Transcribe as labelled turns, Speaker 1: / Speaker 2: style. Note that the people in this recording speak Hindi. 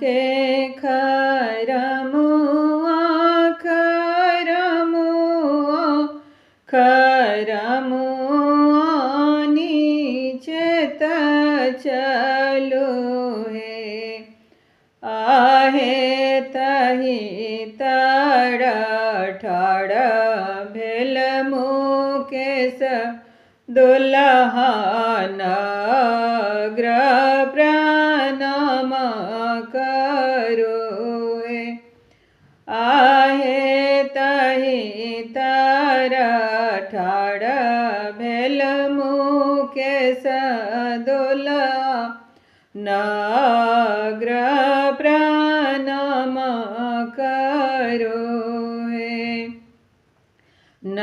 Speaker 1: के खरमुआ खरमुआ खरमुआ नीचेत चलो हे आहे तही तड़ ठाड़ भेल मुकेश दुल्हन अग्र प्रणाम करो हे आहे तही तर ठाड़ भेल मुकेश दुल्हन अग्र प्रणाम करो हे न